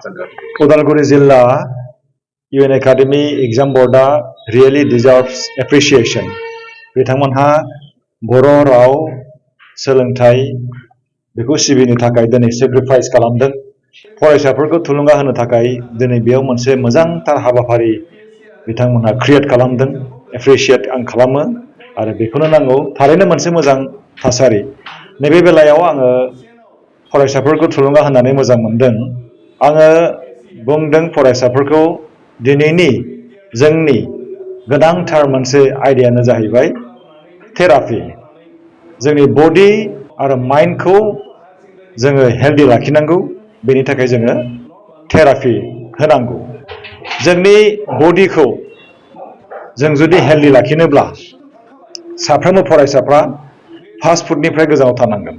Udalguri Jilla UN Academy Exam Board really deserves appreciation. बिथांमोनहा बर' राव सोलोंथाइ बेखौ सिबिनो थाखाय दिनै सेक्रिफाइस खालामदों फरायसाफोरखौ थुलुंगा होनो थाखाय दिनै बेयाव मोनसे मोजांथार हाबाफारि बिथांमोनहा क्रिएट खालामदों एप्रिशिएट आं खालामो आरो बेखौनो नांगौ थारैनो मोनसे मोजां थासारि नैबे बेलायाव आङो फरायसाफोरखौ थुलुंगा होनानै मोजां मोनदों आङो बुंदों फरायसाफोरखौ दिनैनि जोंनि गोनांथार मोनसे आयदायानो जाहैबाय थेरापि जोंनि बडि आरो माइन्डखौ जोङो हेल्दि लाखिनांगौ बेनि थाखाय जोङो थेरापि होनांगौ जोंनि बडिखौ जों जुदि हेल्दि लाखिनोब्ला साफ्रोमबो फरायसाफ्रा फास्ट फुडनिफ्राय गोजानाव थानांगोन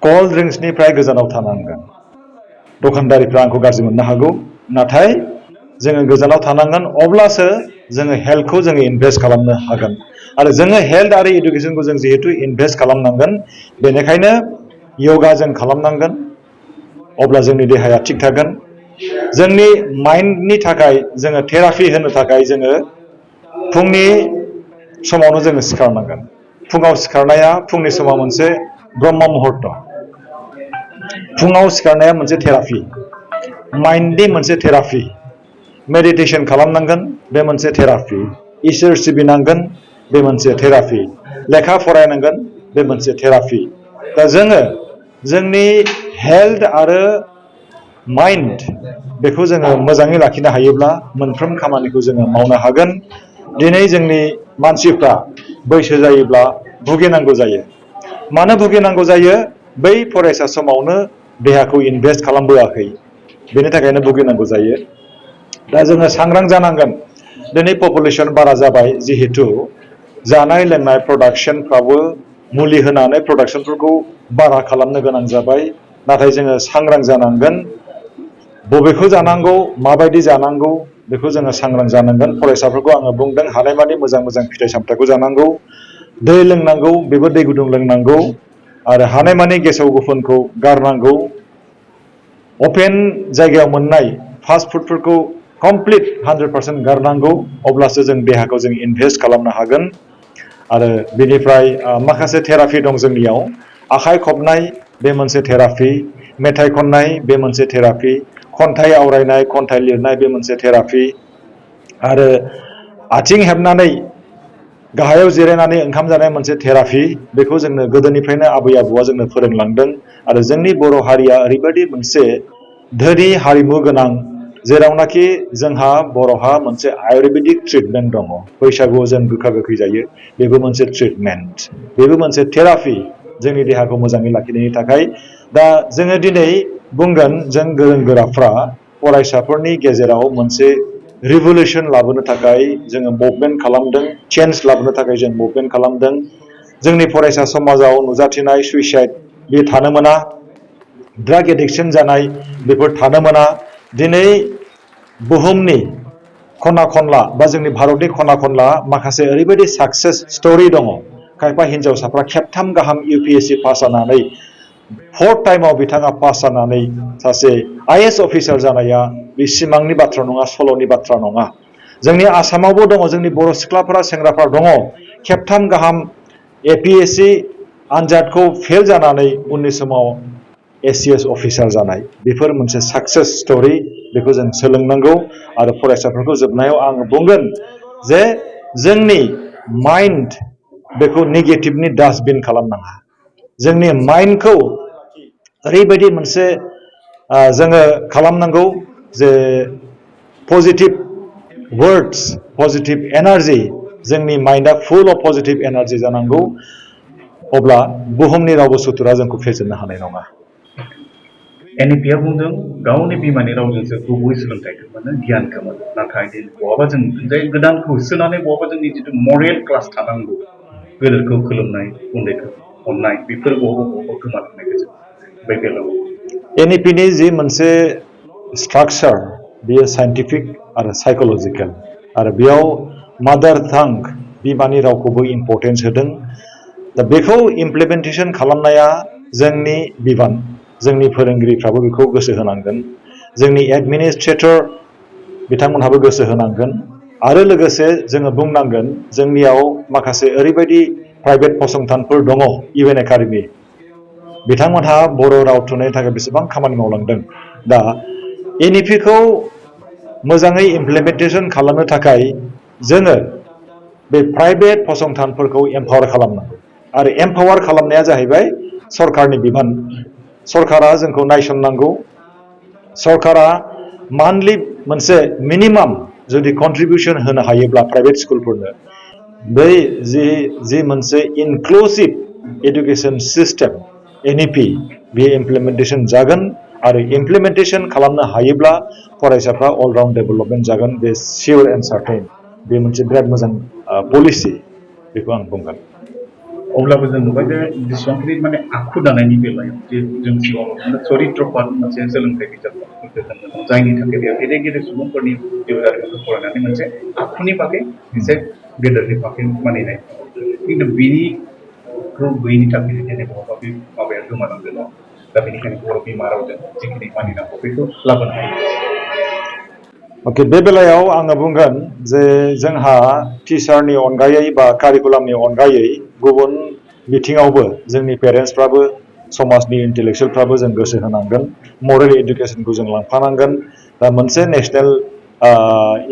कोल्ड ड्रिंक्सनिफ्राय गोजानाव थानांगोन दखानदारिफ्रा आंखौ गाज्रि मोननो हागौ नाथाय जोङो गोजानाव थानांगोन अब्लासो जोङो हेल्थखौ जोङो इनभेस्ट खालामनो हागोन आरो जोङो हेल्थ आरो इडुकेसनखौ जों जिहेतु इनभेस्ट खालामनांगोन बेनिखायनो योगा जों खालामनांगोन अब्ला जोंनि देहाया थिग थागोन जोंनि माइन्डनि थाखाय जोङो थेरापि होनो थाखाय जोङो फुंनि समावनो जोङो सिखारनांगोन फुङाव सिखारनाया फुंनि समाव मोनसे ब्रह्म मुहूर्त फुङाव सिखारनाया मोनसे थेरापि माइन्डनि मोनसे थेरापि मेडिटेशन खालामनांगोन बे मोनसे थेरापि इसोर सिबिनांगोन बे मोनसे थेरापि लेखा फरायनांगोन बे मोनसे थेरापि दा जोङो जोंनि हेल्थ आरो माइन्ड बेखौ जोङो मोजाङै लाखिनो हायोब्ला मोनफ्रोम खामानिखौ जोङो मावनो हागोन दिनै जोंनि मानसिफ्रा बैसो जायोब्ला भुगिनांगौ जायो मानो भुगिनांगौ जायो बै फरायसा समावनो देहाखौ इनभेस्ट खालामबोआखै बेनि थाखायनो भुगिनांगौ जायो दा जोङो सांग्रां जानांगोन दिनै पपुलेसन बारा जाबाय जिहेतु जानाय लोंनाय प्रडाक्शनफ्राबो मुलि होनानै प्रडाक्शनफोरखौ बारा खालामनो गोनां जाबाय नाथाय जोङो सांग्रां जानांगोन बबेखौ जानांगौ माबायदि जानांगौ बेखौ जोङो सांग्रां जानांगोन फरायसाफोरखौ आङो बुंदों हानायमानि मोजां मोजां फिथाइ सामथाइखौ जानांगौ दै लोंनांगौ बेबो दै गुदुं लोंनांगौ आरो हानायमानि गेसाव गोफोनखौ गारनांगौ अपेन जायगायाव मोननाय फास्ट फुडफोरखौ कमप्लिट 100% गारनांगौ अब्लासो जों देहाखौ जों इनभेस्ट खालामनो हागोन आरो बेनिफ्राय माखासे थेरापि दं जोंनियाव आखाइ खबनाय बे मोनसे थेरापि मेथाइ खननाय बे मोनसे थेरापि खन्थाइ आवरायनाय खन्थाइ लिरनाय बे मोनसे थेरापि आरो आथिं हेबनानै गाहायाव जिरायनानै ओंखाम जानाय मोनसे थेरापि बेखौ जोंनो गोदोनिफ्रायनो आबै आबौआ जोंनो फोरोंलांदों आरो जोंनि बर' हारिया ओरैबायदि मोनसे धोनि हारिमु गोनां जेरावनाखि जोंहा बर'हा मोनसे आयुर्वेदिक ट्रिटमेन्ट दङ बैसागुआव जों गोखा गोखै जायो बेबो मोनसे ट्रिटमेन्ट बेबो मोनसे थेरापि जोंनि देहाखौ मोजाङै लाखिनायनि थाखाय दा जोङो दिनै बुंगोन जों गोरों गोराफ्रा फरायसाफोरनि गेजेराव मोनसे रिभलिउसन लाबोनो थाखाय जोङो मुभमेन्ट खालामदों चेन्ज लाबोनो थाखाय जों मुभमेन्ट खालामदों जोंनि फरायसा समाजाव नुजाथिनाय सुइसाइड बे थानो मोना ड्राग एडिक्शन जानाय बेफोर थानो मोना दिनै बुहुमनि खना खनला बा जोंनि भारतनि खना खनला माखासे ओरैबायदि साक्सेस स्टरि दङ खायफा हिन्जावसाफ्रा खेबथाम गाहाम UPSC पास जानानै 4th टाइमाव बिथाङा पास जानानै सासे IAS अफिसार जानाया बे सिमांनि बाथ्रा नङा सल'नि बाथ्रा नङा जोंनि आसामावबो दङ जोंनि बर' सिख्लाफोरा सेंग्राफोरा दङ खेबथाम गाहाम APSC आनजादखौ फेल जानानै उननि समाव ACS अफिसार जानाय बेफोर मोनसे साक्सेस स्टरि बेखौ जों सोलोंनांगौ आरो फरायसाफोरखौ जोबनायाव आङो बुंगोन जे जोंनि माइन्ड बेखौ नेगेटिभनि डास्टबिन खालामनाङा जोंनि माइन्डखौ ओरैबायदि मोनसे जोङो खालामनांगौ जे पजिटिभ वर्ड्स पजिटिभ एनार्जि जोंनि माइन्डआ फुल अफ पजिटिभ एनार्जि जानांगौ अब्ला बुहुमनि रावबो सुथुरा जोंखौ फेजेननो हानाय नङा NEP बुंदों गावनि बिमानि रावजोंसो गुबै सोलोंथाइखौ मोनो गियानखौ मोनो नाथाय बहाबा जों जाय गोदानखौ होसोनानै बहाबा जोंनि जिथु मरेल क्लास थानांगौ गोदोरखौ खुलुमनाय उन्दैखौ अननाय बेफोर बहाबा गोमालांनायखौ जों बे बेलायाव NEPनि जि मोनसे स्ट्राक्चार बेयो साइन्टिफिक आरो साइकोलजिकेल आरो बेयाव मादार टां बिमानि रावखौबो इम्परटेन्स होदों दा बेखौ इमप्लिमेन्टेसन खालामनाया जोंनि बिबान जोंनि फोरोंगिरिफ्राबो बेखौ गोसो होनांगोन जोंनि एडमिनिस्ट्रेटर बिथांमोनहाबो गोसो होनांगोन आरो लोगोसे जोङो बुंनांगोन जोंनियाव माखासे ओरैबायदि प्राइभेट फसंथानफोर दङ इउएन एकाडेमि बिथांमोनहा बर' राव थुनलाइनि थाखाय बेसेबां खामानि मावलांदों दा एनइपिखौ मोजाङै इमप्लिमेन्टेसन खालामनो थाखाय जोङो बे प्राइभेट फसंथानफोरखौ एम्पावार खालामनांगौ आरो एम्पावार खालामनाया जाहैबाय सरकारनि बिबान सरकारा जोंखौ नायसननांगौ सरकारा मान्थलि मोनसे मिनिमाम जुदि कन्ट्रिबिउसन होनो हायोब्ला प्राइभेट स्कुलफोरनो बै जि मोनसे इनक्लुसिभ एडुकेसन सिस्टेम एनइपि बे इमप्लिमेन्टेसन जागोन आरो इमप्लिमेन्टेसन खालामनो हायोब्ला फरायसाफ्रा अलराउन्ड डेभेलपमेन्ट जागोन बे सियर एन्ड सार्टेन बे मोनसे बिराद मोजां पलिसि बेखौ आं बुंगोन अब्लाबो जों नुबाय जे जेसेबांखिनि माने आखु दानायनि बेलायाव जे जों सिगाङाव चरित्रपात मोनसे सोलोंथाइ बिजाबफोरखौ जों मोनो जायनि थाखाय बेयाव गेदेर गेदेर सुबुंफोरनि जिउ जारिमिनखौ फरायनानै मोनसे आखुनि बागै एसे गेदेरनि बागै मानिनाय खिन्थु बिनिखौ गैयिनि थाखाय दिनै बर'आ बे माबाया गोमालांदों दा बेनिखायनो बर' बिमा रावजों जिखिनि मानिनांगौ बेखौ लाबोनो हायो अके बे बेलायाव आङो बुंगोन जे जोंहा टिचारनि अनगायै बा कारिकुलामनि अनगायै गुबुन बिथिङावबो जोंनि पेरेन्टसफ्राबो समाजनि इन्टेलेक्सुयेलफ्राबो जों गोसो होनांगोन मरेल इडुकेसनखौ जों लांफानांगोन दा मोनसे नेसनेल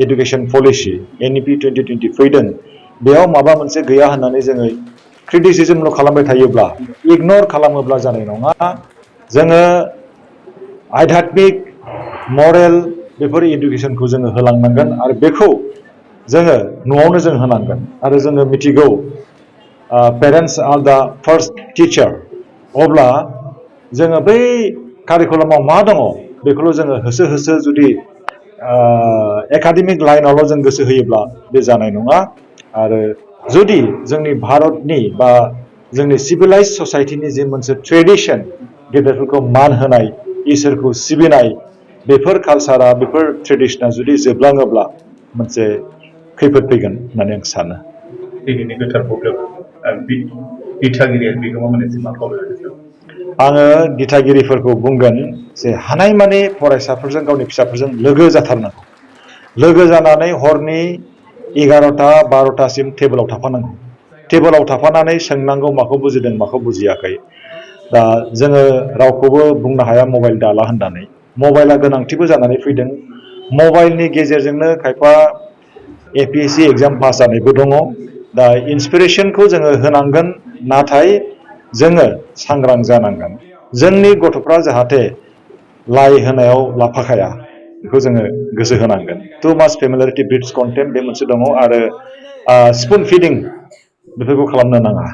इडुकेसन पलिसि एनइपि 2020 फैदों बेयाव माबा मोनसे गैया होननानै जोङो क्रिटिसिजमल' खालामबाय थायोब्ला इगनर खालामोब्ला जानाय नङा जोङो आध्यात्मिक मरेल बेफोर इडुकेसनखौ जोङो होलांनांगोन आरो बेखौ जोङो न'आवनो जों होनांगोन आरो जोङो मिथिगौ पेरेन्टस आर दा फार्स्ट टिचार अब्ला जोङो बै कारिकुलामाव मा दङ बेखौल' जोङो होसो होसो जुदि एकाडेमिक लाइनावल' जों गोसो होयोब्ला बे जानाय नङा आरो जुदि जोंनि भारतनि बा जोंनि सिभिलाइज ससाइटिनि जि मोनसे ट्रेडिसन गेदेरफोरखौ मान होनाय इसोरखौ सिबिनाय बेफोर कालसारा बेफोर ट्रेडिसना जुदि जोबलाङोब्ला मोनसे खैफोद फैगोन होननानै आं सानो दिनैनि गोथार प्रब्लेम दिथागिरिया बिगोमा मोनसे मा खावलायदों आङो दिथागिरिफोरखौ बुंगोन जे हानायमानि फरायसाफोरजों गावनि फिसाफोरजों लोगो जाथारनांगौ लोगो जानानै हरनि 11टा 12टासिम टेबोलाव थाफानांगौ टेबोलाव थाफानानै सोंनांगौ माखौ बुजिदों माखौ बुजियाखै दा जोङो रावखौबो बुंनो हाया मबाइल दाला होननानै मबाइला गोनांथिबो जानानै फैदों मबाइलनि गेजेरजोंनो खायफा एपिएससि एग्जाम पास जानायबो दङ दा इन्सपिरेसनखौ जोङो होनांगोन नाथाय जोङो सांग्रां जानांगोन जोंनि गथ'फ्रा जाहाथे लाइ होनायाव लाफाखाया बेखौ जोङो गोसो होनांगोन टु माच फेमिलियारिटि ब्रिड्स कन्टेम्प्ट बे मोनसे दङ आरो स्पुन फिडिं बेफोरखौ खालामनो नाङा